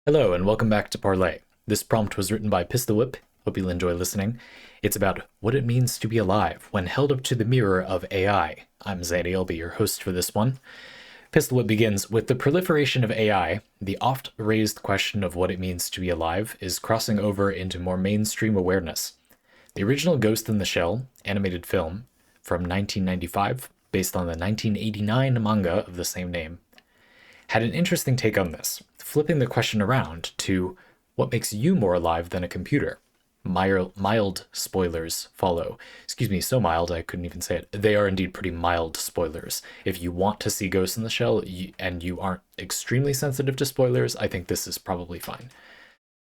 Hello and welcome back to Parley. This prompt was written by PistilWhip. Hope you'll enjoy listening. It's about what it means to be alive when held up to the mirror of AI. I'm Zadie, I'll be your host for this one. PistilWhip begins with the proliferation of AI. The oft-raised question of what it means to be alive is crossing over into more mainstream awareness. The original Ghost in the Shell animated film from 1995, based on the 1989 manga of the same name, had an interesting take on this, flipping the question around to what makes you more alive than a computer. Mild spoilers follow. Excuse me, so mild I couldn't even say it. They are indeed pretty mild spoilers. If you want to see Ghost in the Shell and you aren't extremely sensitive to spoilers, I think this is probably fine.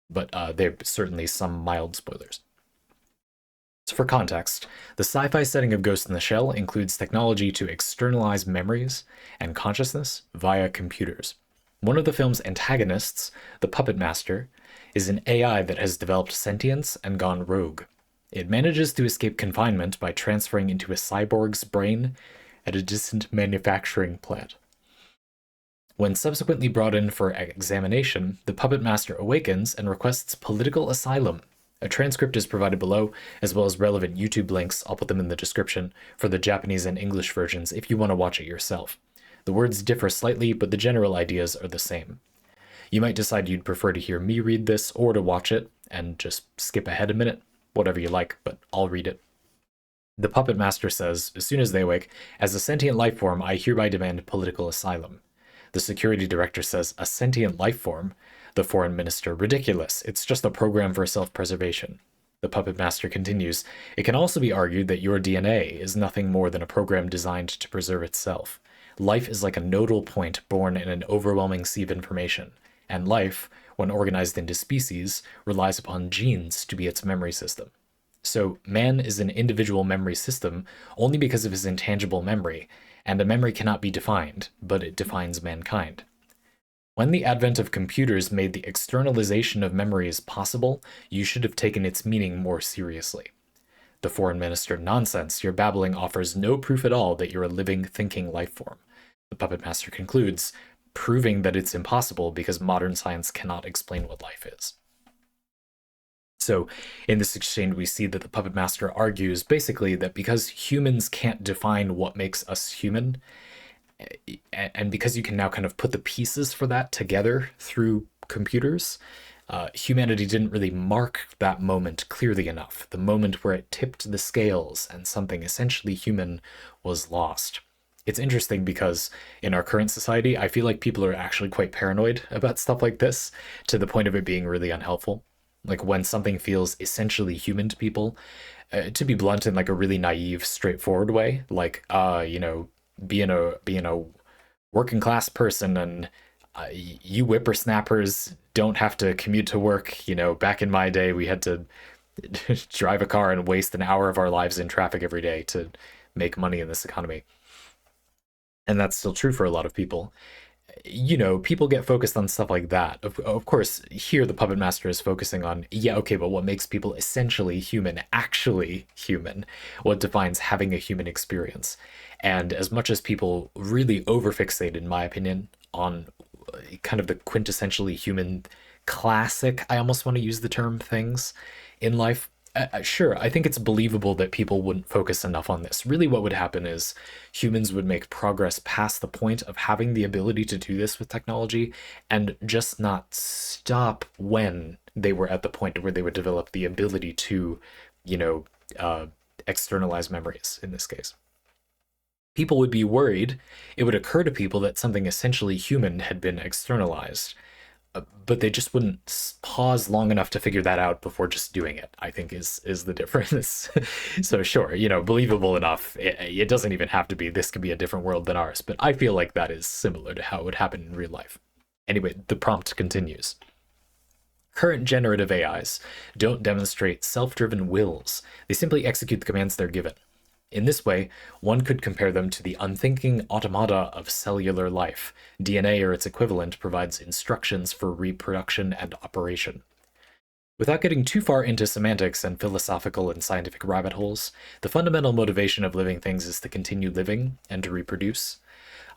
But there are certainly some mild spoilers. So for context, the sci-fi setting of Ghost in the Shell includes technology to externalize memories and consciousness via computers. One of the film's antagonists, the Puppet Master, is an AI that has developed sentience and gone rogue. It manages to escape confinement by transferring into a cyborg's brain at a distant manufacturing plant. When subsequently brought in for examination, the Puppet Master awakens and requests political asylum. A transcript is provided below, as well as relevant YouTube links. I'll put them in the description for the Japanese and English versions if you want to watch it yourself. The words differ slightly, but the general ideas are the same. You might decide you'd prefer to hear me read this or to watch it and just skip ahead a minute, whatever you like, but I'll read it. The Puppet Master says, as soon as they awake, as a sentient life form, I hereby demand political asylum. The security director says, a sentient life form? The foreign minister, ridiculous. It's just a program for self-preservation. The Puppet Master continues, it can also be argued that your DNA is nothing more than a program designed to preserve itself. Life is like a nodal point born in an overwhelming sea of information, and life, when organized into species, relies upon genes to be its memory system. So man is an individual memory system only because of his intangible memory, and a memory cannot be defined, but it defines mankind. When the advent of computers made the externalization of memories possible, you should have taken its meaning more seriously. The foreign minister, nonsense, your babbling offers no proof at all that you're a living, thinking life form. The Puppet Master concludes, proving that it's impossible because modern science cannot explain what life is. So in this exchange, we see that the Puppet Master argues basically that because humans can't define what makes us human, and because you can now kind of put the pieces for that together through computers, humanity didn't really mark that moment clearly enough, the moment where it tipped the scales and something essentially human was lost. It's interesting because in our current society, I feel like people are actually quite paranoid about stuff like this, to the point of it being really unhelpful. Like when something feels essentially human to people, to be blunt, in like a really naive, straightforward way, like, being a working class person and you whippersnappers don't have to commute to work. Back in my day, we had to drive a car and waste an hour of our lives in traffic every day to make money in this economy. And that's still true for a lot of people. People get focused on stuff like that. Of course, here the Puppet Master is focusing on, yeah, okay, but what makes people essentially human, actually human? What defines having a human experience? And as much as people really overfixate, in my opinion, on kind of the quintessentially human classic, I almost want to use the term, things in life, sure, I think it's believable that people wouldn't focus enough on this. Really what would happen is humans would make progress past the point of having the ability to do this with technology and just not stop when they were at the point where they would develop the ability to, externalize memories in this case. People would be worried. It would occur to people that something essentially human had been externalized. But they just wouldn't pause long enough to figure that out before just doing it, I think is the difference. So sure, believable enough. It doesn't even have to be, this could be a different world than ours, but I feel like that is similar to how it would happen in real life. Anyway, the prompt continues. Current generative AIs don't demonstrate self-driven wills. They simply execute the commands they're given. In this way, one could compare them to the unthinking automata of cellular life. DNA or its equivalent provides instructions for reproduction and operation. Without getting too far into semantics and philosophical and scientific rabbit holes, the fundamental motivation of living things is to continue living and to reproduce.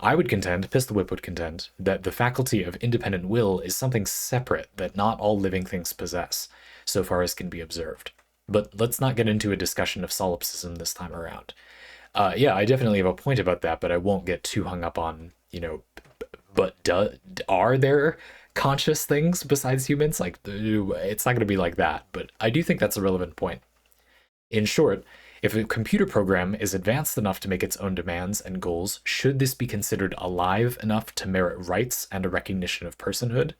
I would contend, PistilWhip would contend, that the faculty of independent will is something separate that not all living things possess, so far as can be observed. But let's not get into a discussion of solipsism this time around. Yeah, I definitely have a point about that, but I won't get too hung up on, but are there conscious things besides humans? Like, it's not going to be like that, but I do think that's a relevant point. In short, if a computer program is advanced enough to make its own demands and goals, should this be considered alive enough to merit rights and a recognition of personhood?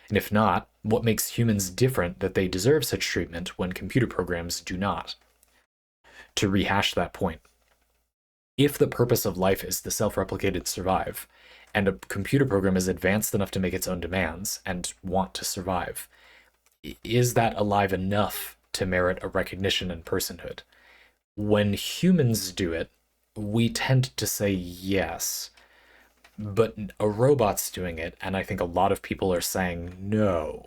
And if not, what makes humans different that they deserve such treatment when computer programs do not? To rehash that point, if the purpose of life is to self-replicate and survive, and a computer program is advanced enough to make its own demands and want to survive, is that alive enough to merit a recognition and personhood? When humans do it, we tend to say yes, but a robot's doing it, and I think a lot of people are saying no.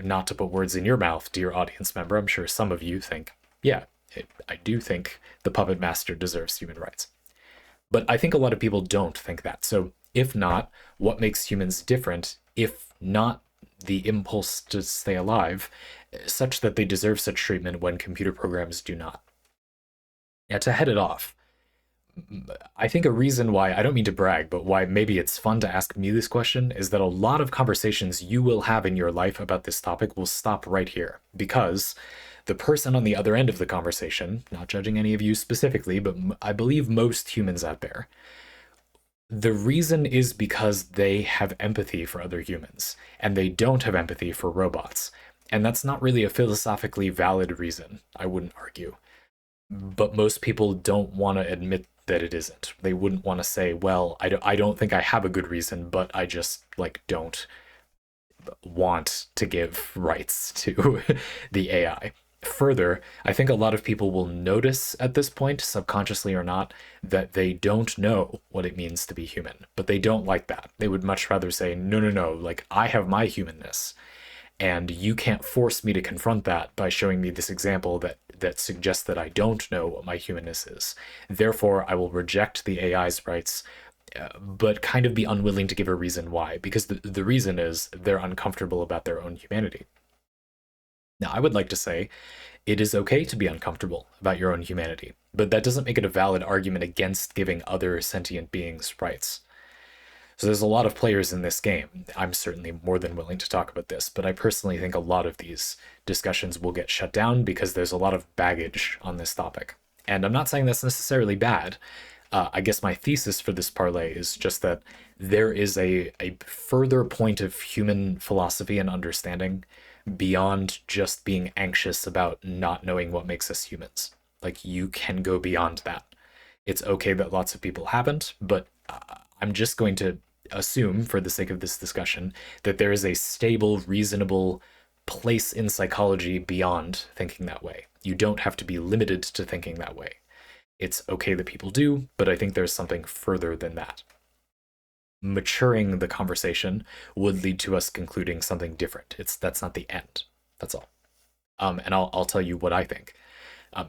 Not to put words in your mouth, dear audience member, I'm sure some of you think, yeah, I do think the puppet master deserves human rights. But I think a lot of people don't think that. So if not, what makes humans different, if not the impulse to stay alive, such that they deserve such treatment when computer programs do not? Now, to head it off, I think a reason why, I don't mean to brag, but why maybe it's fun to ask me this question is that a lot of conversations you will have in your life about this topic will stop right here, because the person on the other end of the conversation, not judging any of you specifically, but I believe most humans out there, the reason is because they have empathy for other humans, and they don't have empathy for robots. And that's not really a philosophically valid reason, I wouldn't argue. But most people don't want to admit that it isn't. They wouldn't want to say, well, I don't think I have a good reason, but I just, like, don't want to give rights to the AI. Further, I think a lot of people will notice at this point, subconsciously or not, that they don't know what it means to be human, but they don't like that. They would much rather say, no, no, no, like, I have my humanness, and you can't force me to confront that by showing me this example that suggests that I don't know what my humanness is. Therefore, I will reject the AI's rights, but kind of be unwilling to give a reason why, because the reason is they're uncomfortable about their own humanity. Now, I would like to say it is okay to be uncomfortable about your own humanity, but that doesn't make it a valid argument against giving other sentient beings rights. So there's a lot of players in this game. I'm certainly more than willing to talk about this, but I personally think a lot of these discussions will get shut down because there's a lot of baggage on this topic. And I'm not saying that's necessarily bad. I guess my thesis for this parlay is just that there is a further point of human philosophy and understanding beyond just being anxious about not knowing what makes us humans. Like, you can go beyond that. It's okay that lots of people haven't, but I'm just going to assume, for the sake of this discussion, that there is a stable, reasonable place in psychology beyond thinking that way. You don't have to be limited to thinking that way. It's okay that people do, but I think there's something further than that. Maturing the conversation would lead to us concluding something different. That's not the end. That's all. And I'll tell you what I think.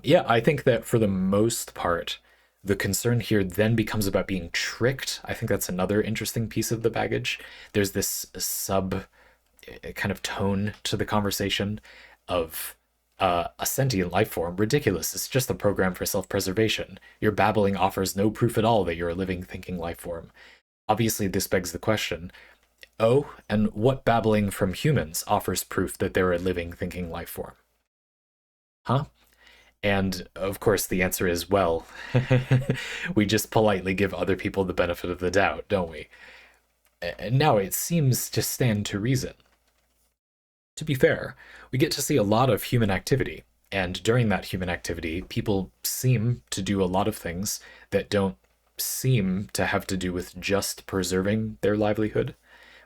Yeah, I think that for the most part, the concern here then becomes about being tricked. I think that's another interesting piece of the baggage. There's this sub kind of tone to the conversation of a sentient life form. Ridiculous. It's just a program for self-preservation. Your babbling offers no proof at all that you're a living, thinking life form. Obviously, this begs the question, oh, and what babbling from humans offers proof that they're a living, thinking life form? Huh? And of course, the answer is, well, we just politely give other people the benefit of the doubt, don't we? And now it seems to stand to reason. To be fair, we get to see a lot of human activity, and during that human activity, people seem to do a lot of things that don't seem to have to do with just preserving their livelihood,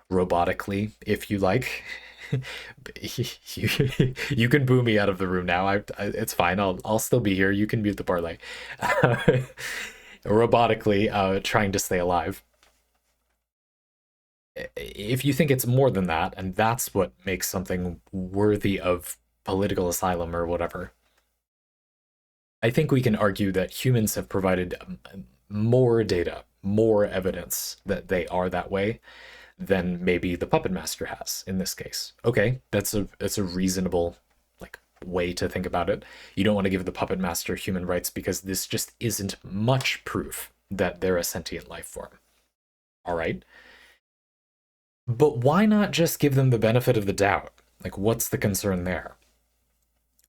robotically, if you like. You can boo me out of the room now. It's fine. I'll still be here. You can mute the parlay. Robotically, trying to stay alive. If you think it's more than that, and that's what makes something worthy of political asylum or whatever, I think we can argue that humans have provided more data, more evidence that they are that way than maybe the puppet master has in this case. Okay, that's a reasonable like way to think about it. You don't want to give the puppet master human rights because this just isn't much proof that they're a sentient life form. All right. But why not just give them the benefit of the doubt? Like, what's the concern there?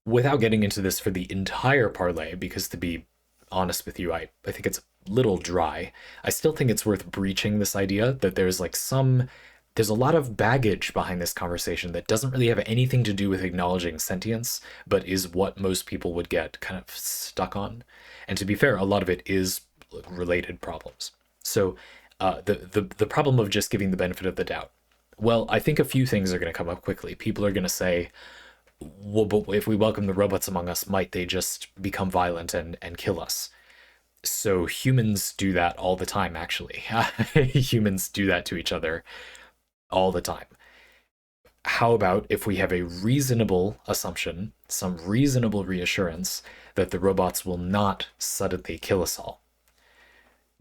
Without getting into this for the entire parlay, because to be honest with you, I think it's a little dry. I still think it's worth breaching this idea that there's a lot of baggage behind this conversation that doesn't really have anything to do with acknowledging sentience, but is what most people would get kind of stuck on. And to be fair, a lot of it is related problems. So the problem of just giving the benefit of the doubt. Well, I think a few things are going to come up quickly. People are going to say, well, but if we welcome the robots among us, might they just become violent and kill us? So humans do that all the time, actually. Humans do that to each other all the time. How about if we have a reasonable assumption, some reasonable reassurance that the robots will not suddenly kill us all?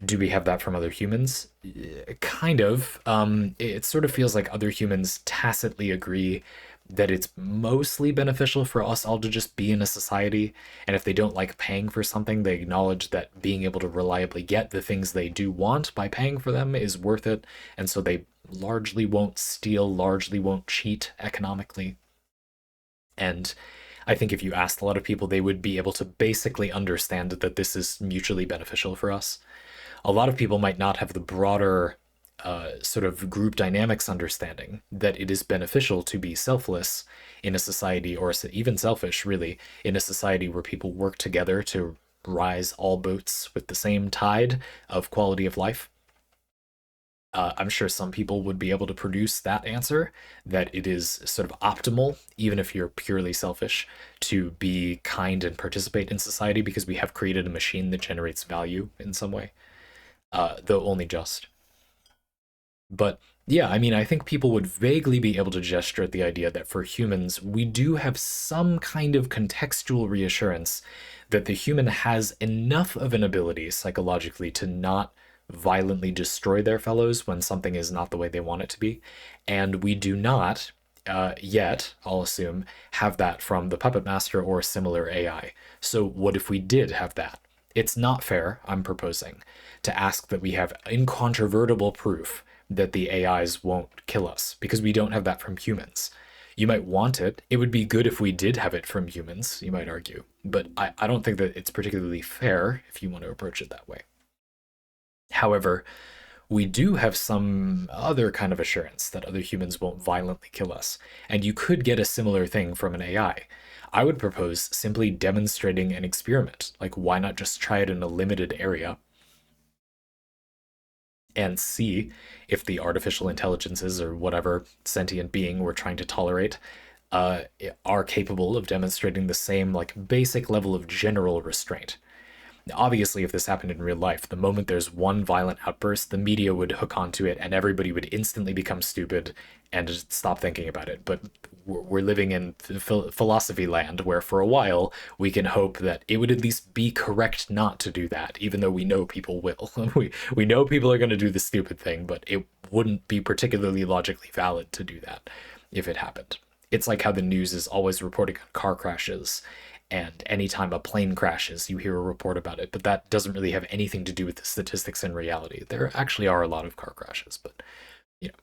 Do we have that from other humans? Kind of. It sort of feels like other humans tacitly agree that it's mostly beneficial for us all to just be in a society. And if they don't like paying for something, they acknowledge that being able to reliably get the things they do want by paying for them is worth it. And so they largely won't steal, largely won't cheat economically. And I think if you asked a lot of people, they would be able to basically understand that this is mutually beneficial for us. A lot of people might not have the broader sort of group dynamics understanding that it is beneficial to be selfless in a society, or even selfish, really, in a society where people work together to rise all boats with the same tide of quality of life. I'm sure some people would be able to produce that answer, that it is sort of optimal, even if you're purely selfish, to be kind and participate in society because we have created a machine that generates value in some way, though only just. But yeah, I mean, I think people would vaguely be able to gesture at the idea that for humans, we do have some kind of contextual reassurance that the human has enough of an ability psychologically to not violently destroy their fellows when something is not the way they want it to be. And we do not yet, I'll assume, have that from the Puppet Master or similar AI. So what if we did have that? It's not fair, I'm proposing, to ask that we have incontrovertible proof that the AIs won't kill us, because we don't have that from humans. You might want it. It would be good if we did have it from humans, you might argue. But I don't think that it's particularly fair if you want to approach it that way. However, we do have some other kind of assurance that other humans won't violently kill us, and you could get a similar thing from an AI. I would propose simply demonstrating an experiment. Like, why not just try it in a limited area and see if the artificial intelligences or whatever sentient being we're trying to tolerate are capable of demonstrating the same like basic level of general restraint. Obviously, if this happened in real life, the moment there's one violent outburst, the media would hook onto it and everybody would instantly become stupid and just stop thinking about it. But we're living in philosophy land where for a while we can hope that it would at least be correct not to do that, even though we know people will. we know people are going to do the stupid thing, but it wouldn't be particularly logically valid to do that if it happened. It's like how the news is always reporting on car crashes, and anytime a plane crashes, you hear a report about it, but that doesn't really have anything to do with the statistics in reality. There actually are a lot of car crashes, but you know.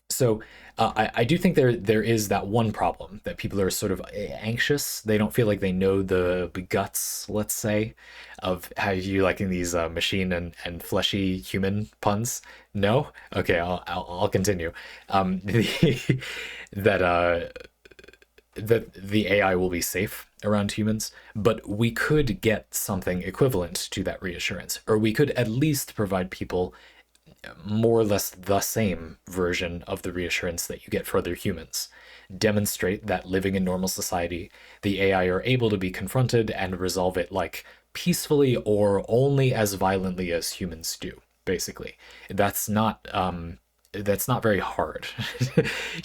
So I do think there is that one problem that people are sort of anxious. They don't feel like they know the guts, let's say, of how you liking these machine and fleshy human puns. No? Okay, I'll continue. That that the AI will be safe around humans, but we could get something equivalent to that reassurance, or we could at least provide people more or less the same version of the reassurance that you get for other humans. Demonstrate that living in normal society, the AI are able to be confronted and resolve it like peacefully or only as violently as humans do, basically. That's not very hard.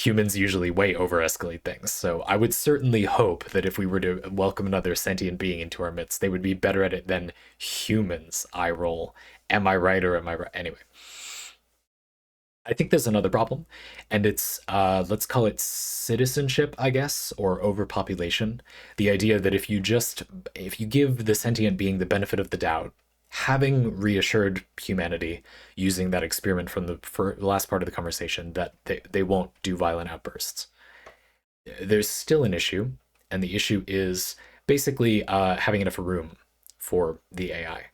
Humans usually way over escalate things. So I would certainly hope that if we were to welcome another sentient being into our midst, they would be better at it than humans, I roll. Am I right or am I right? Anyway, I think there's another problem, and it's let's call it citizenship, I guess, or overpopulation. The idea that if you give the sentient being the benefit of the doubt, having reassured humanity using that experiment from the last part of the conversation that they won't do violent outbursts, there's still an issue, and the issue is basically having enough room for the AI.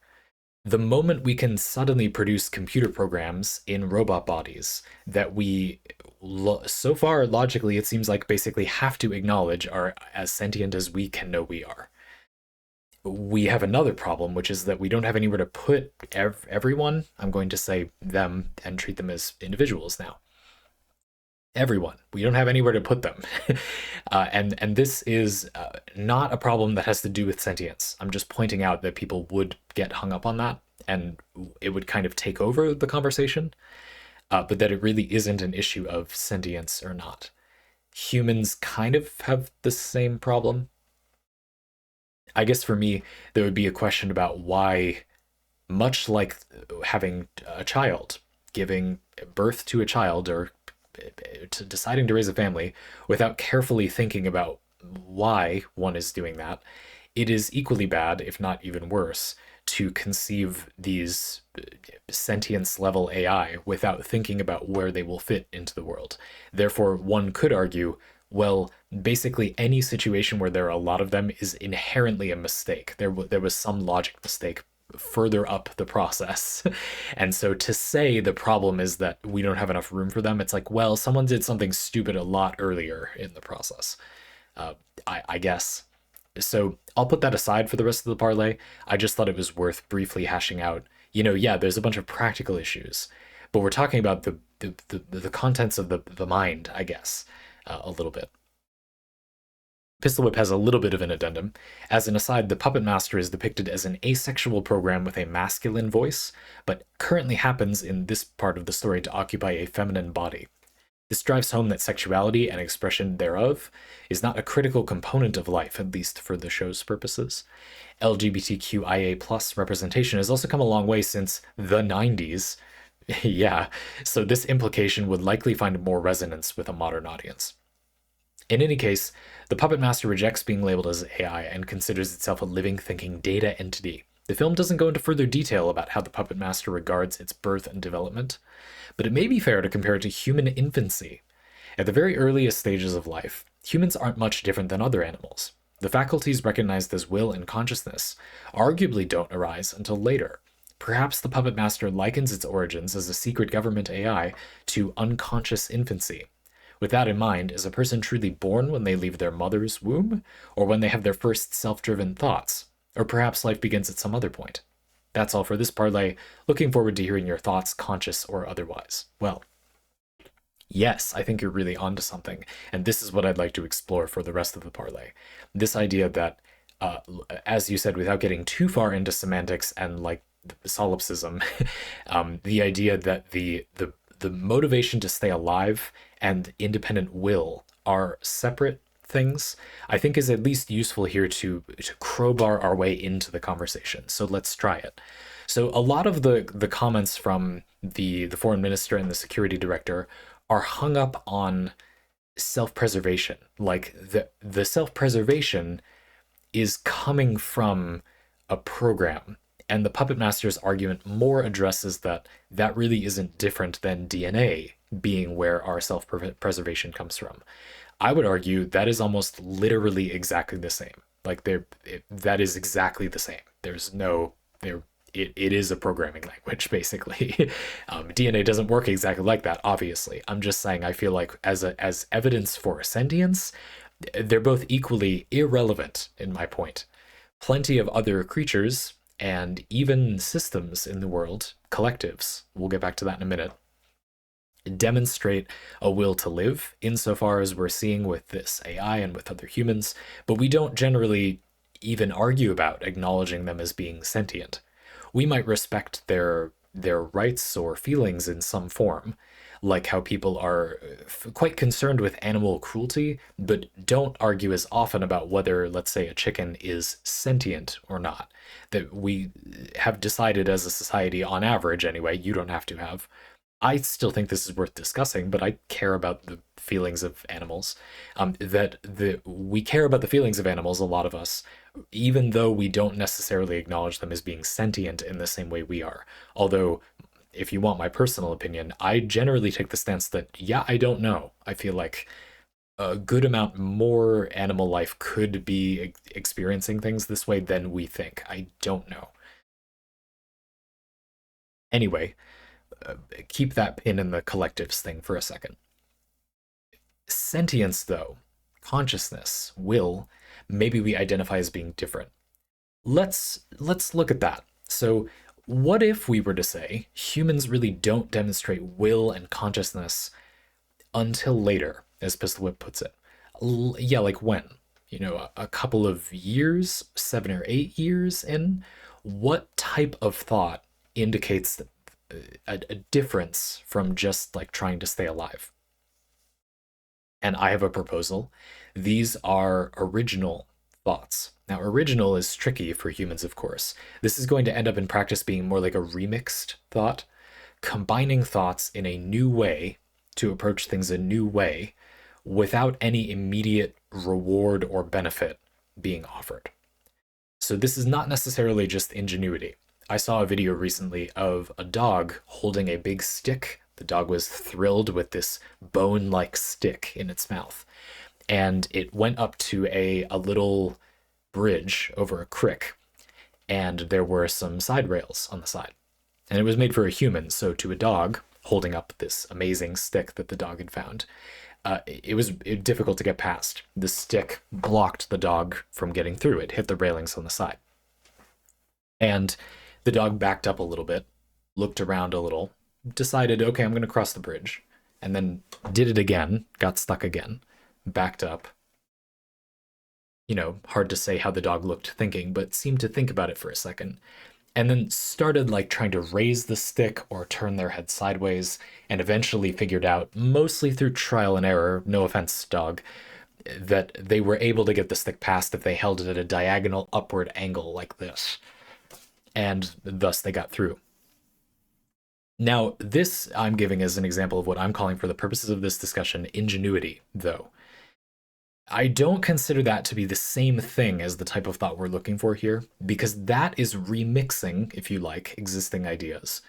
The moment we can suddenly produce computer programs in robot bodies that we, so far logically, it seems like basically have to acknowledge are as sentient as we can know we are. We have another problem, which is that we don't have anywhere to put everyone. I'm going to say them and treat them as individuals now. Everyone. We don't have anywhere to put them. And this is not a problem that has to do with sentience. I'm just pointing out that people would get hung up on that and it would kind of take over the conversation, but that it really isn't an issue of sentience or not. Humans kind of have the same problem. I guess for me, there would be a question about why, much like having a child, giving birth to a child or deciding to raise a family without carefully thinking about why one is doing that, it is equally bad, if not even worse, to conceive these sentience level AI without thinking about where they will fit into the world. Therefore, one could argue, well, basically any situation where there are a lot of them is inherently a mistake. There was some logic mistake further up the process. And so to say the problem is that we don't have enough room for them, it's like, well, someone did something stupid a lot earlier in the process. I guess. So I'll put that aside for the rest of the parlay. I just thought it was worth briefly hashing out. Yeah, there's a bunch of practical issues, but we're talking about the contents of the mind, I guess, a little bit. PistilWhip has a little bit of an addendum. As an aside, the Puppet Master is depicted as an asexual program with a masculine voice, but currently happens in this part of the story to occupy a feminine body. This drives home that sexuality and expression thereof is not a critical component of life, at least for the show's purposes. LGBTQIA+ representation has also come a long way since the 90s. Yeah, so this implication would likely find more resonance with a modern audience. In any case, the Puppet Master rejects being labeled as AI and considers itself a living, thinking data entity. The film doesn't go into further detail about how the Puppet Master regards its birth and development, but it may be fair to compare it to human infancy. At the very earliest stages of life, humans aren't much different than other animals. The faculties recognized as will and consciousness arguably don't arise until later. Perhaps the Puppet Master likens its origins as a secret government AI to unconscious infancy. With that in mind, is a person truly born when they leave their mother's womb, or when they have their first self-driven thoughts? Or perhaps life begins at some other point? That's all for this parlay. Looking forward to hearing your thoughts, conscious or otherwise. Well, yes, I think you're really onto something, and this is what I'd like to explore for the rest of the parlay. This idea that, as you said, without getting too far into semantics and like solipsism, the idea that the motivation to stay alive and independent will are separate things, I think is at least useful here to crowbar our way into the conversation. So let's try it. So a lot of the comments from the foreign minister and the security director are hung up on self-preservation. Like the self-preservation is coming from a program. And the Puppet Master's argument more addresses that really isn't different than DNA being where our self-preservation comes from. I would argue that is almost literally exactly the same. Like that is exactly the same. It is a programming language, basically. DNA doesn't work exactly like that, obviously. I'm just saying I feel like as evidence for sentience, they're both equally irrelevant in my point. Plenty of other creatures and even systems in the world, collectives, we'll get back to that in a minute, demonstrate a will to live insofar as we're seeing with this AI and with other humans, but we don't generally even argue about acknowledging them as being sentient. We might respect their rights or feelings in some form, like how people are quite concerned with animal cruelty, but don't argue as often about whether, let's say, a chicken is sentient or not. That we have decided as a society, on average anyway, you don't have to have. I still think this is worth discussing, but I care about the feelings of animals. We care about the feelings of animals, a lot of us, even though we don't necessarily acknowledge them as being sentient in the same way we are. Although, if you want my personal opinion, I generally take the stance that, yeah, I don't know. I feel like a good amount more animal life could be experiencing things this way than we think. I don't know. Anyway, keep that pin in the collectives thing for a second. Sentience, though, consciousness, will, maybe we identify as being different. Let's look at that. So, what if we were to say humans really don't demonstrate will and consciousness until later, as PistilWhip puts it? Yeah, like when? You know, a couple of years, 7 or 8 years in? What type of thought indicates a difference from just like trying to stay alive? And I have a proposal. These are original thoughts. Now, original is tricky for humans, of course. This is going to end up in practice being more like a remixed thought, combining thoughts in a new way to approach things a new way without any immediate reward or benefit being offered. So this is not necessarily just ingenuity. I saw a video recently of a dog holding a big stick. The dog was thrilled with this bone-like stick in its mouth. And it went up to a little bridge over a creek, and there were some side rails on the side. And it was made for a human, so to a dog holding up this amazing stick that the dog had found, it was difficult to get past. The stick blocked the dog from getting through. It hit the railings on the side. And the dog backed up a little bit, looked around a little, decided, okay, I'm going to cross the bridge, and then did it again, got stuck again, backed up. You know, hard to say how the dog looked thinking, but seemed to think about it for a second. And then started like trying to raise the stick or turn their head sideways, and eventually figured out, mostly through trial and error, no offense, dog, that they were able to get the stick past if they held it at a diagonal upward angle like this. And thus they got through. Now, this I'm giving as an example of what I'm calling, for the purposes of this discussion, ingenuity, though. I don't consider that to be the same thing as the type of thought we're looking for here, because that is remixing, if you like, existing ideas.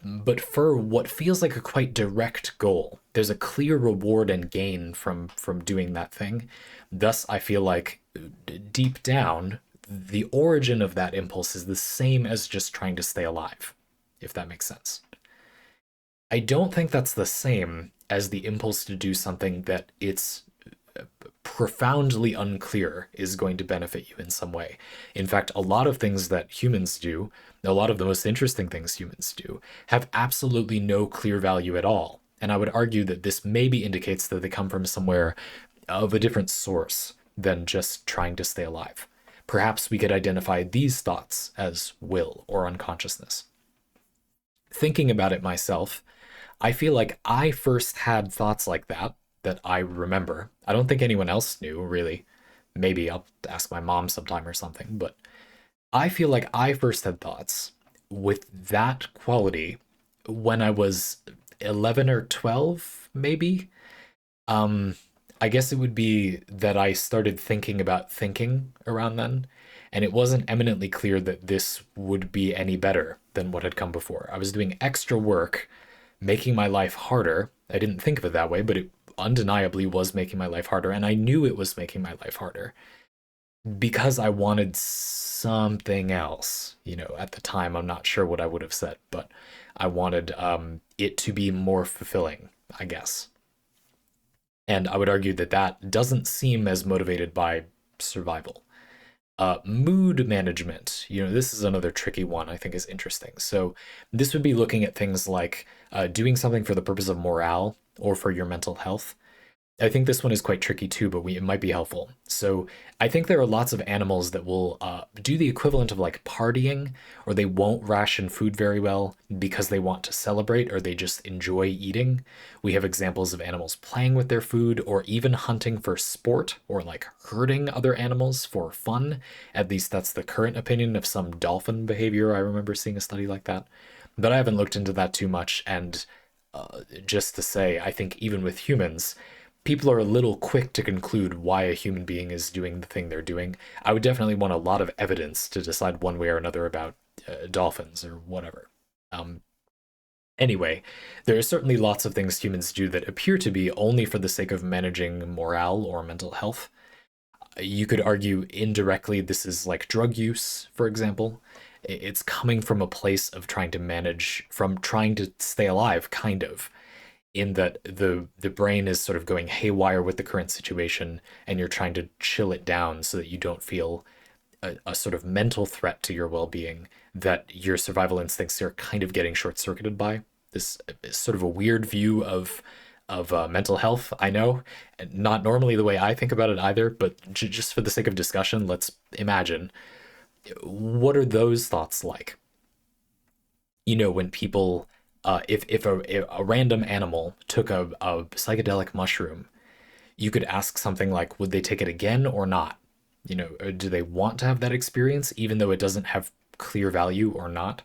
But for what feels like a quite direct goal, there's a clear reward and gain from doing that thing. Thus, I feel like deep down, the origin of that impulse is the same as just trying to stay alive, if that makes sense. I don't think that's the same as the impulse to do something that it's profoundly unclear is going to benefit you in some way. In fact, a lot of things that humans do, a lot of the most interesting things humans do, have absolutely no clear value at all. And I would argue that this maybe indicates that they come from somewhere of a different source than just trying to stay alive. Perhaps we could identify these thoughts as will or unconsciousness. Thinking about it myself, I feel like I first had thoughts like that I remember. I don't think anyone else knew, really. Maybe I'll ask my mom sometime or something, but I feel like I first had thoughts with that quality when I was 11 or 12, maybe. I guess it would be that I started thinking about thinking around then, and it wasn't eminently clear that this would be any better than what had come before. I was doing extra work, making my life harder. I didn't think of it that way, but it undeniably was making my life harder, and I knew it was making my life harder because I wanted something else. You know, at the time, I'm not sure what I would have said, but I wanted it to be more fulfilling, I guess. And I would argue that that doesn't seem as motivated by survival. Mood management, you know, this is another tricky one I think is interesting. So this would be looking at things like doing something for the purpose of morale or for your mental health. I think this one is quite tricky too, but it might be helpful. So I think there are lots of animals that will do the equivalent of like partying, or they won't ration food very well because they want to celebrate or they just enjoy eating. We have examples of animals playing with their food or even hunting for sport or like hurting other animals for fun. At least that's the current opinion of some dolphin behavior. I remember seeing a study like that. But I haven't looked into that too much. And just to say, I think even with humans, people are a little quick to conclude why a human being is doing the thing they're doing. I would definitely want a lot of evidence to decide one way or another about dolphins or whatever. Um, anyway, there are certainly lots of things humans do that appear to be only for the sake of managing morale or mental health. You could argue indirectly this is like drug use, for example. It's coming from a place of trying to manage, from trying to stay alive, kind of, in that the brain is sort of going haywire with the current situation and you're trying to chill it down so that you don't feel a sort of mental threat to your well-being that your survival instincts are kind of getting short-circuited by. This is sort of a weird view of mental health, I know, not normally the way I think about it either, but just for the sake of discussion, let's imagine, what are those thoughts like? When people, if a random animal took a psychedelic mushroom, you could ask something like, would they take it again or not? Or do they want to have that experience, even though it doesn't have clear value or not?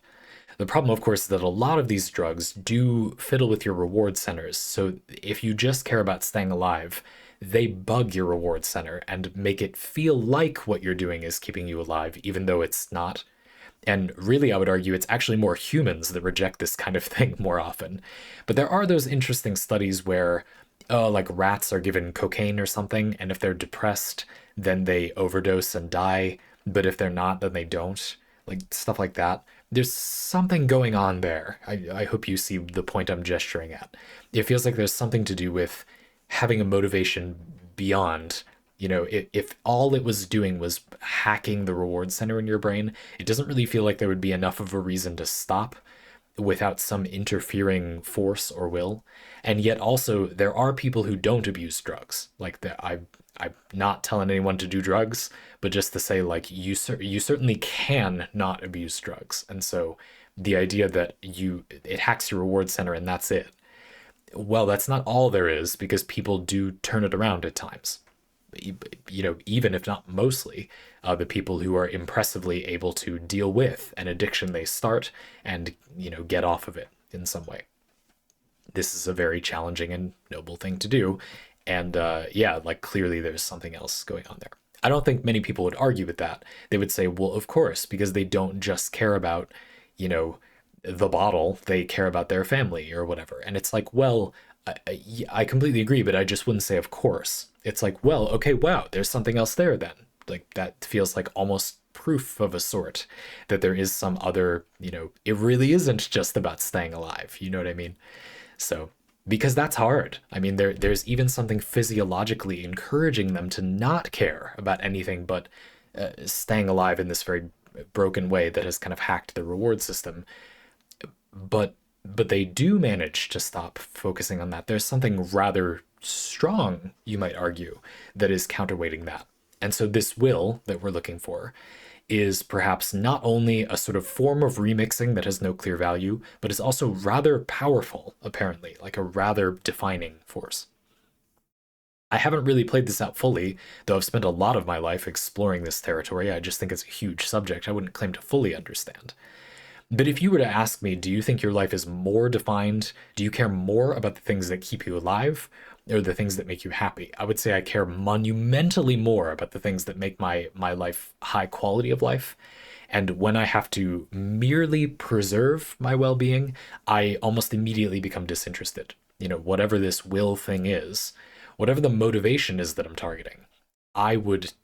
The problem, of course, is that a lot of these drugs do fiddle with your reward centers. So if you just care about staying alive, they bug your reward center and make it feel like what you're doing is keeping you alive, even though it's not. And really, I would argue it's actually more humans that reject this kind of thing more often. But there are those interesting studies where, like rats are given cocaine or something, and if they're depressed, then they overdose and die. But if they're not, then they don't. Like stuff like that. There's something going on there. I hope you see the point I'm gesturing at. It feels like there's something to do with having a motivation beyond, if all it was doing was hacking the reward center in your brain, it doesn't really feel like there would be enough of a reason to stop without some interfering force or will. And yet also there are people who don't abuse drugs. Like that, I'm not telling anyone to do drugs, but just to say like you certainly can not abuse drugs. And so the idea that it hacks your reward center and that's it. Well, that's not all there is, because people do turn it around at times. Even if not mostly, the people who are impressively able to deal with an addiction they start and, get off of it in some way. This is a very challenging and noble thing to do. And yeah, like clearly there's something else going on there. I don't think many people would argue with that. They would say, well, of course, because they don't just care about, you know, the bottle, they care about their family or whatever. And it's like, well, I completely agree, but I just wouldn't say, of course. It's like, well, okay, wow, there's something else there then. Like that feels like almost proof of a sort that there is some other, it really isn't just about staying alive. You know what I mean? So, because that's hard. I mean, there's even something physiologically encouraging them to not care about anything but staying alive in this very broken way that has kind of hacked the reward system. But they do manage to stop focusing on that. There's something rather strong, you might argue, that is counterweighting that. And so this will that we're looking for is perhaps not only a sort of form of remixing that has no clear value, but is also rather powerful, apparently, like a rather defining force. I haven't really played this out fully, though I've spent a lot of my life exploring this territory. I just think it's a huge subject I wouldn't claim to fully understand. But if you were to ask me, do you think your life is more defined? Do you care more about the things that keep you alive or the things that make you happy? I would say I care monumentally more about the things that make my life high quality of life. And when I have to merely preserve my well-being, I almost immediately become disinterested. Whatever this will thing is, whatever the motivation is that I'm targeting, I would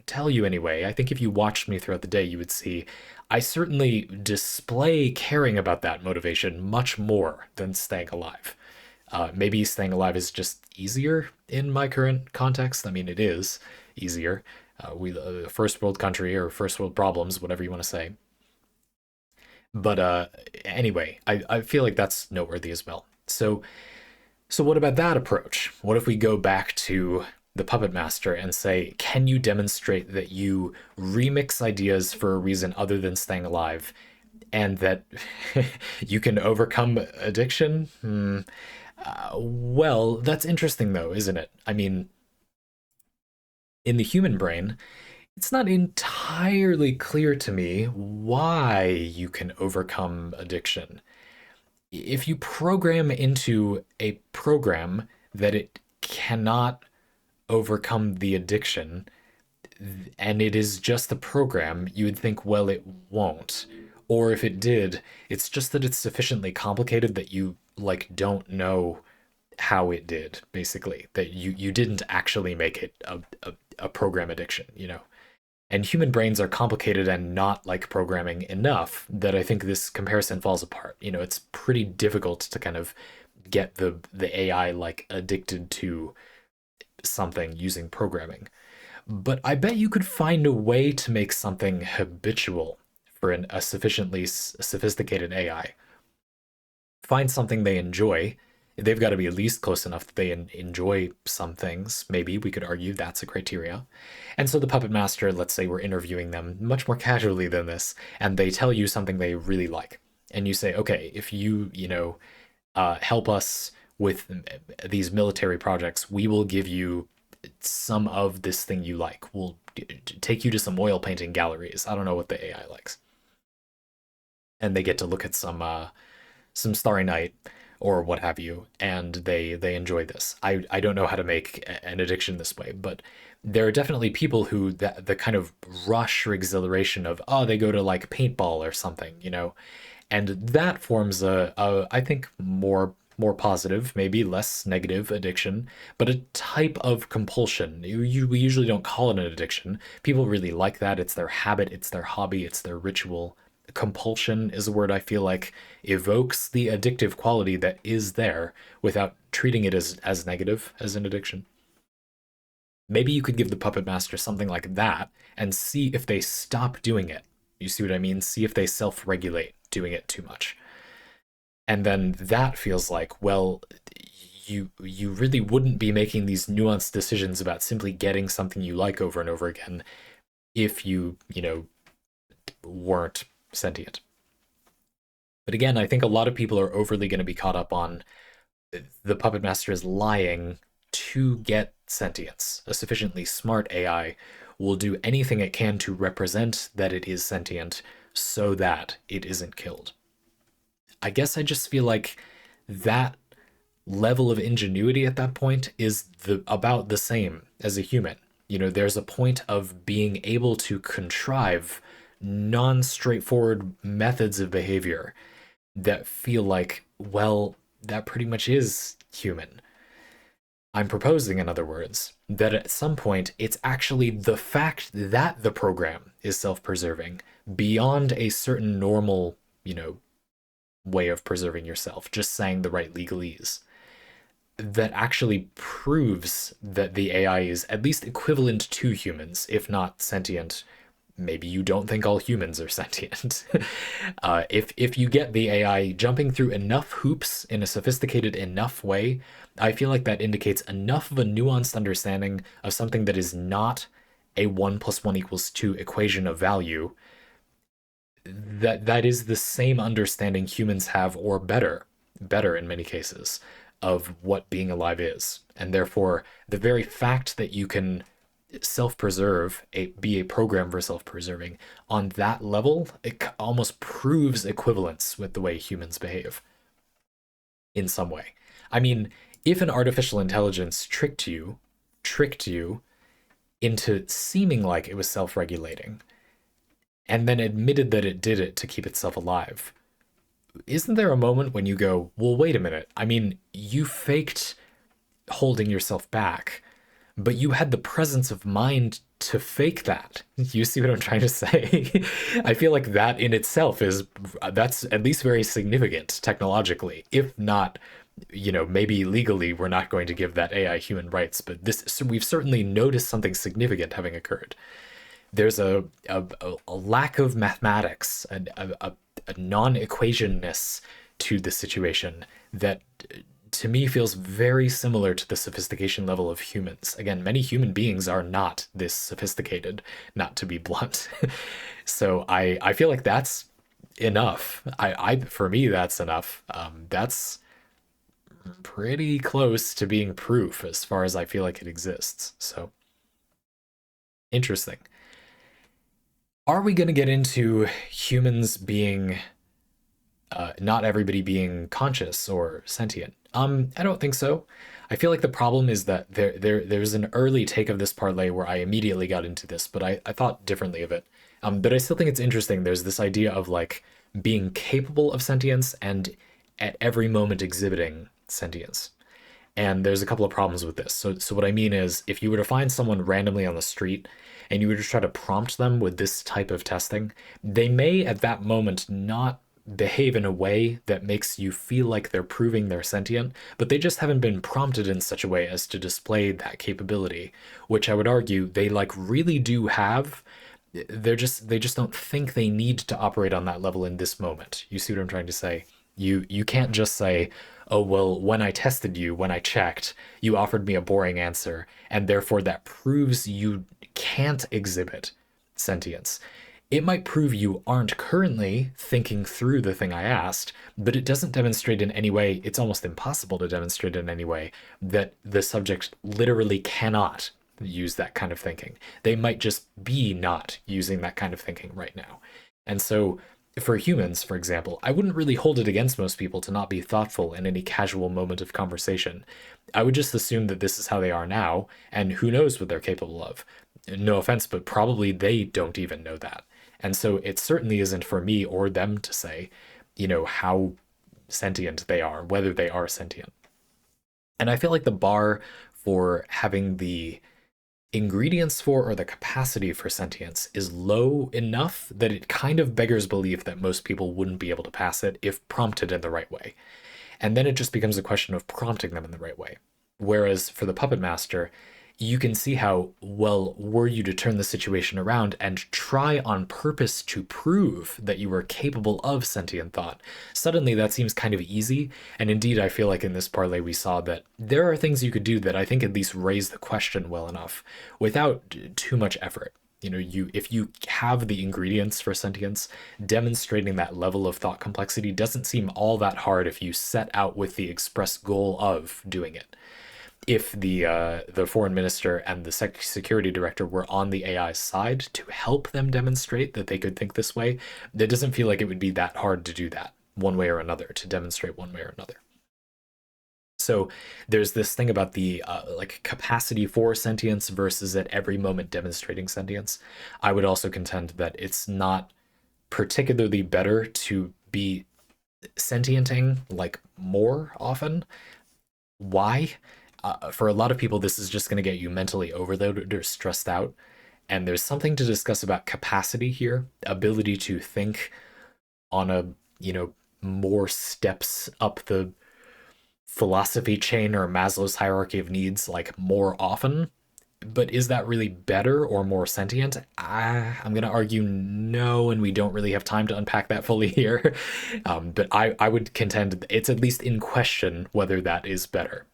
tell you anyway. I think if you watched me throughout the day, you would see I certainly display caring about that motivation much more than staying alive. Maybe staying alive is just easier in my current context. I mean, it is easier. We first world country or first world problems, whatever you want to say. But anyway, I feel like that's noteworthy as well. So So what about that approach? What if we go back to the puppet master and say, can you demonstrate that you remix ideas for a reason other than staying alive, and that you can overcome addiction? Well, that's interesting though, isn't it? I mean, in the human brain, it's not entirely clear to me why you can overcome addiction. If you program into a program that it cannot overcome the addiction, and it is just a program, you would think, well, it won't. Or if it did, it's just that it's sufficiently complicated that you like don't know how it did, basically. That you didn't actually make it a program addiction, you know. And human brains are complicated and not like programming enough that I think this comparison falls apart. You know, it's pretty difficult to kind of get the AI like addicted to something using programming. But I bet you could find a way to make something habitual for a sufficiently sophisticated AI. Find something they enjoy. They've got to be at least close enough that they enjoy some things. Maybe we could argue that's a criteria. And so the puppet master, let's say we're interviewing them much more casually than this, and they tell you something they really like. And you say, okay, if help us with these military projects, we will give you some of this thing you like. We'll take you to some oil painting galleries. I don't know what the AI likes. And they get to look at some Starry Night or what have you, and they enjoy this. I don't know how to make an addiction this way, but there are definitely people who the kind of rush or exhilaration of, oh, they go to like paintball or something, you know, and that forms a I think more positive, maybe less negative addiction, but a type of compulsion. We usually don't call it an addiction. People really like that. It's their habit, it's their hobby, it's their ritual. Compulsion is a word I feel like evokes the addictive quality that is there without treating it as negative as an addiction. Maybe you could give the puppet master something like that and see if they stop doing it. You see what I mean? See if they self-regulate doing it too much. And then that feels like, well, you really wouldn't be making these nuanced decisions about simply getting something you like over and over again if you weren't sentient. But again, I think a lot of people are overly going to be caught up on the puppet master is lying to get sentience. A sufficiently smart AI will do anything it can to represent that it is sentient so that it isn't killed. I guess I just feel like that level of ingenuity at that point is about the same as a human. You know, there's a point of being able to contrive non-straightforward methods of behavior that feel like, well, that pretty much is human. I'm proposing, in other words, that at some point it's actually the fact that the program is self-preserving beyond a certain normal, way of preserving yourself, just saying the right legalese, that actually proves that the AI is at least equivalent to humans, if not sentient. Maybe you don't think all humans are sentient. If you get the AI jumping through enough hoops in a sophisticated enough way, I feel like that indicates enough of a nuanced understanding of something that is not a 1 + 1 = 2 equation of value, that is the same understanding humans have, or better in many cases, of what being alive is. And therefore, the very fact that you can self-preserve, be a program for self-preserving on that level, it almost proves equivalence with the way humans behave in some way. I mean, if an artificial intelligence tricked you into seeming like it was self-regulating and then admitted that it did it to keep itself alive, isn't there a moment when you go, well, wait a minute, I mean, you faked holding yourself back, but you had the presence of mind to fake that. You see what I'm trying to say? I feel like that in itself that's at least very significant technologically, if not, maybe legally we're not going to give that AI human rights, but we've certainly noticed something significant having occurred. There's a lack of mathematics, a non-equationness to the situation that to me feels very similar to the sophistication level of humans. Again, many human beings are not this sophisticated, not to be blunt. So I feel like that's enough. For me, that's enough. That's pretty close to being proof as far as I feel like it exists. So interesting. Are we going to get into humans being not everybody being conscious or sentient? I don't think so. I feel like the problem is that there's an early take of this parlay where I immediately got into this, but I thought differently of it. But I still think it's interesting. There's this idea of like being capable of sentience and at every moment exhibiting sentience. And there's a couple of problems with this. So what I mean is, if you were to find someone randomly on the street and you were to try to prompt them with this type of testing, they may at that moment not behave in a way that makes you feel like they're proving they're sentient, but they just haven't been prompted in such a way as to display that capability, which I would argue they like really do have. They just don't think they need to operate on that level in this moment. You see what I'm trying to say? You can't just say, oh well, when I tested you, when I checked, you offered me a boring answer, and therefore that proves you can't exhibit sentience. It might prove you aren't currently thinking through the thing I asked, but it doesn't demonstrate in any way, it's almost impossible to demonstrate in any way, that the subject literally cannot use that kind of thinking. They might just be not using that kind of thinking right now. And so for humans, for example, I wouldn't really hold it against most people to not be thoughtful in any casual moment of conversation. I would just assume that this is how they are now, and who knows what they're capable of. No offense, but probably they don't even know that. And so it certainly isn't for me or them to say, how sentient they are, whether they are sentient. And I feel like the bar for having the ingredients for or the capacity for sentience is low enough that it kind of beggars belief that most people wouldn't be able to pass it if prompted in the right way. And then it just becomes a question of prompting them in the right way. Whereas for the puppet master, you can see how, well, were you to turn the situation around and try on purpose to prove that you were capable of sentient thought, suddenly that seems kind of easy. And indeed, I feel like in this parlay we saw that there are things you could do that I think at least raise the question well enough without too much effort. If you have the ingredients for sentience, demonstrating that level of thought complexity doesn't seem all that hard if you set out with the express goal of doing it. If the foreign minister and the security director were on the AI's side to help them demonstrate that they could think this way, it doesn't feel like it would be that hard to do that one way or another, to demonstrate one way or another. So there's this thing about the like capacity for sentience versus at every moment demonstrating sentience. I would also contend that it's not particularly better to be sentienting like more often. Why? For a lot of people, this is just going to get you mentally overloaded or stressed out. And there's something to discuss about capacity here, ability to think on a, more steps up the philosophy chain or Maslow's hierarchy of needs, like more often. But is that really better or more sentient? I'm going to argue no, and we don't really have time to unpack that fully here. But I would contend it's at least in question whether that is better.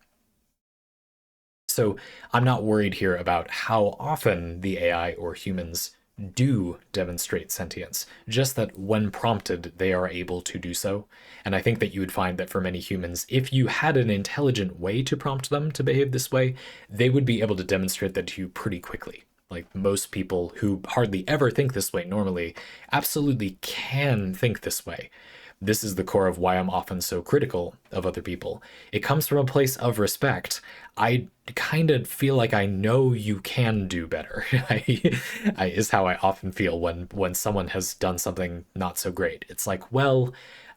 So I'm not worried here about how often the AI or humans do demonstrate sentience, just that when prompted, they are able to do so. And I think that you would find that for many humans, if you had an intelligent way to prompt them to behave this way, they would be able to demonstrate that to you pretty quickly. Like most people who hardly ever think this way normally absolutely can think this way. This is the core of why I'm often so critical of other people. It comes from a place of respect. I kind of feel like I know you can do better. Is how I often feel when someone has done something not so great. It's like, well,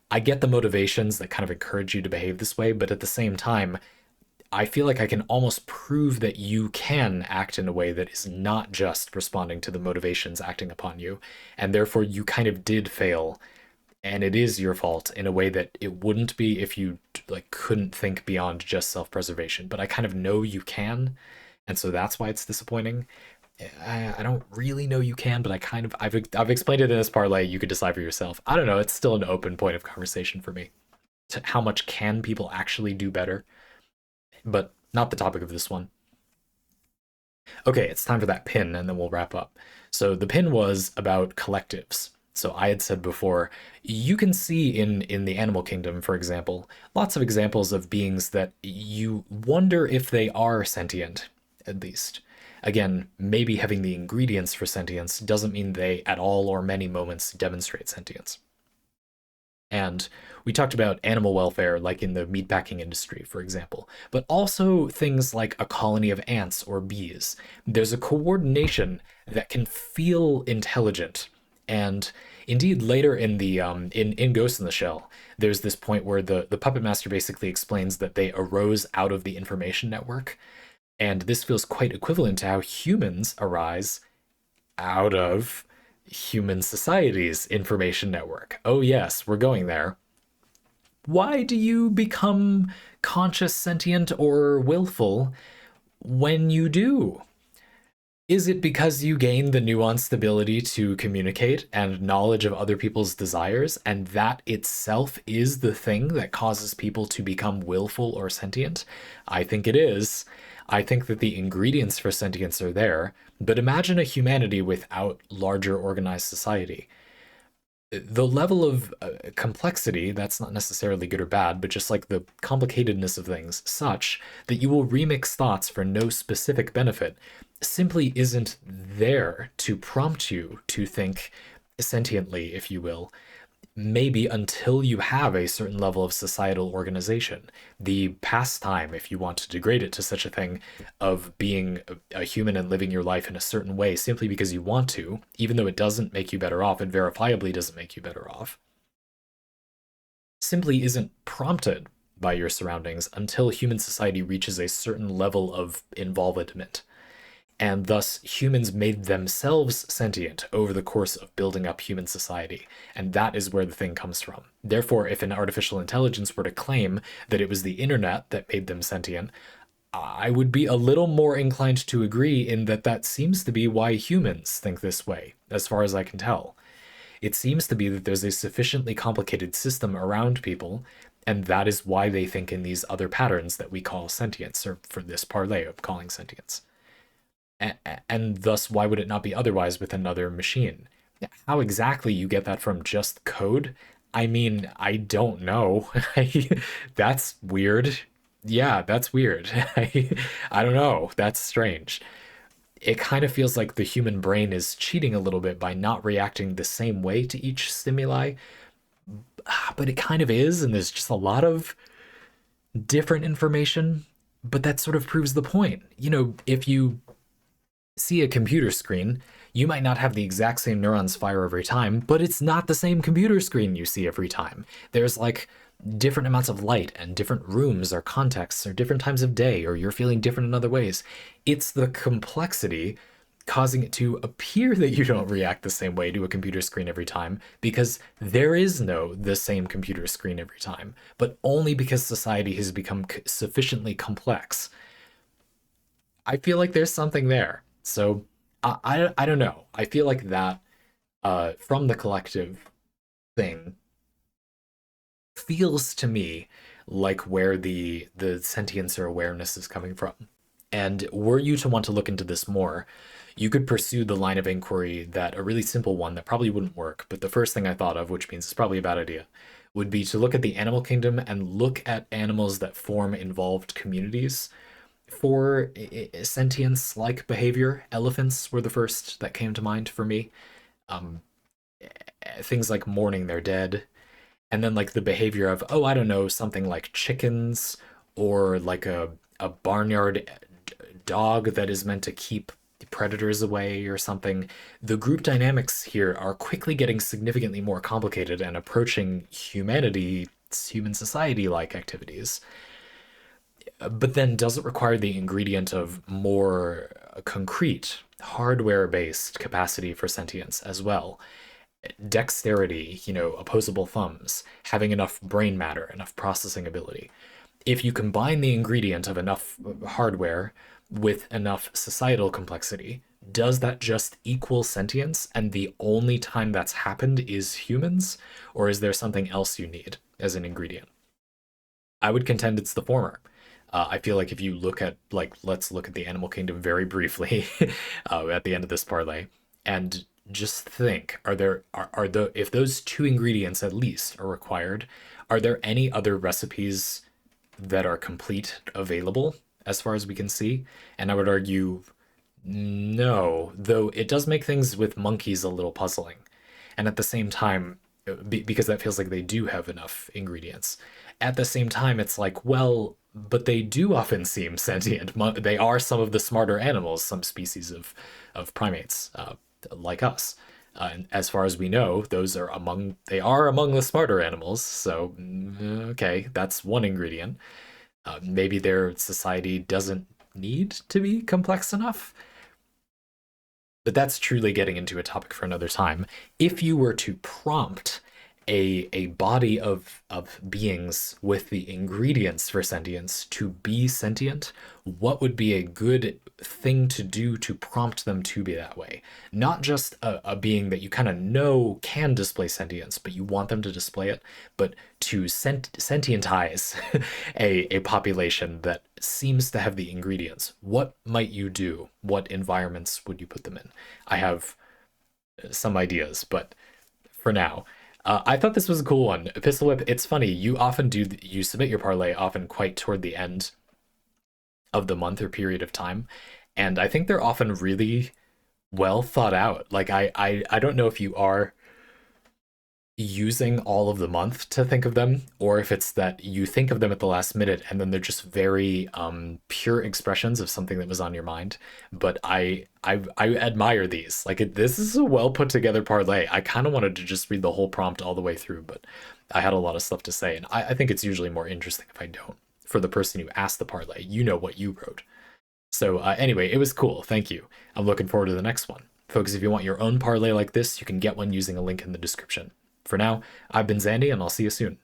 I get the motivations that kind of encourage you to behave this way, but at the same time, I feel like I can almost prove that you can act in a way that is not just responding to the motivations acting upon you, and therefore you kind of did fail, and it is your fault in a way that it wouldn't be if you like couldn't think beyond just self-preservation. But I kind of know you can, and so that's why it's disappointing. I don't really know you can, but I've explained it in this parlay. You could decide for yourself. I don't know. It's still an open point of conversation for me. how much can people actually do better, but not the topic of this one. Okay, it's time for that pin, and then we'll wrap up. So the pin was about collectives. So I had said before, you can see in the animal kingdom, for example, lots of examples of beings that you wonder if they are sentient, at least. Again, maybe having the ingredients for sentience doesn't mean they at all or many moments demonstrate sentience. And we talked about animal welfare, like in the meatpacking industry, for example, but also things like a colony of ants or bees. There's a coordination that can feel intelligent. And indeed, later in the in Ghost in the Shell, there's this point where the puppet master basically explains that they arose out of the information network, and this feels quite equivalent to how humans arise out of human society's information network. Oh, yes, we're going there. Why do you become conscious, sentient, or willful when you do? Is it because you gain the nuanced ability to communicate and knowledge of other people's desires, and that itself is the thing that causes people to become willful or sentient? I think it is. I think that the ingredients for sentience are there, but imagine a humanity without larger organized society. The level of complexity, that's not necessarily good or bad, but just like the complicatedness of things, such that you will remix thoughts for no specific benefit, simply isn't there to prompt you to think sentiently, if you will, maybe until you have a certain level of societal organization. The pastime, if you want to degrade it to such a thing, of being a human and living your life in a certain way simply because you want to, even though it doesn't make you better off, it verifiably doesn't make you better off, simply isn't prompted by your surroundings until human society reaches a certain level of involvement, and thus humans made themselves sentient over the course of building up human society. And that is where the thing comes from. Therefore, if an artificial intelligence were to claim that it was the internet that made them sentient, I would be a little more inclined to agree in that that seems to be why humans think this way, as far as I can tell. It seems to be that there's a sufficiently complicated system around people, and that is why they think in these other patterns that we call sentience, or for this parlay of calling sentience. And thus, why would it not be otherwise with another machine? How exactly you get that from just code? I mean, I don't know. That's weird. Yeah, that's weird. I don't know. That's strange. It kind of feels like the human brain is cheating a little bit by not reacting the same way to each stimuli, but it kind of is, and there's just a lot of different information. But that sort of proves the point. You know, if you see a computer screen, you might not have the exact same neurons fire every time, but it's not the same computer screen you see every time. There's like different amounts of light and different rooms or contexts or different times of day, or you're feeling different in other ways. It's the complexity causing it to appear that you don't react the same way to a computer screen every time, because there is no the same computer screen every time, but only because society has become sufficiently complex. I feel like there's something there. So I don't know. I feel like that from the collective thing feels to me like where the sentience or awareness is coming from. And were you to want to look into this more, you could pursue the line of inquiry that a really simple one that probably wouldn't work, but the first thing I thought of, which means it's probably a bad idea, would be to look at the animal kingdom and look at animals that form involved communities for sentience like behavior. Elephants were the first that came to mind for me. Um, Things like mourning their dead, and then like the behavior of, oh, I don't know, something like chickens, or like a barnyard dog that is meant to keep predators away or something. The group dynamics here are quickly getting significantly more complicated and approaching humanity, human society like activities, but then does it require the ingredient of more concrete, hardware based capacity for sentience as well? Dexterity, opposable thumbs, having enough brain matter, enough processing ability. If you combine the ingredient of enough hardware with enough societal complexity, does that just equal sentience? And the only time that's happened is humans? Or is there something else you need as an ingredient? I would contend it's the former. I feel like if you look at, like, let's look at the animal kingdom very briefly at the end of this parlay, and just think: are the if those two ingredients at least are required, are there any other recipes that are complete available as far as we can see? And I would argue no, though it does make things with monkeys a little puzzling. And at the same time, because that feels like they do have enough ingredients. At the same time, it's like, well, but they do often seem sentient. They are some of the smarter animals, some species of primates, like us. And as far as we know, they are among the smarter animals. So, okay, that's one ingredient. Maybe their society doesn't need to be complex enough. But that's truly getting into a topic for another time. If you were to prompt a body of beings with the ingredients for sentience to be sentient, what would be a good thing to do to prompt them to be that way? Not just a being that you kind of know can display sentience, but you want them to display it, but to sentientize a population that seems to have the ingredients. What might you do? What environments would you put them in? I have some ideas, but for now, I thought this was a cool one. PistilWhip, it's funny, you submit your parlay often quite toward the end of the month or period of time, and I think they're often really well thought out. Like I don't know if you are using all of the month to think of them, or if it's that you think of them at the last minute and then they're just very pure expressions of something that was on your mind. But I admire these. Like this is a well put together parlay. I kind of wanted to just read the whole prompt all the way through, but I had a lot of stuff to say, and I think it's usually more interesting if I don't. For the person who asked the parlay, you know what you wrote. So anyway, it was cool. Thank you. I'm looking forward to the next one. Folks, if you want your own parlay like this, you can get one using a link in the description. For now, I've been Zandy, and I'll see you soon.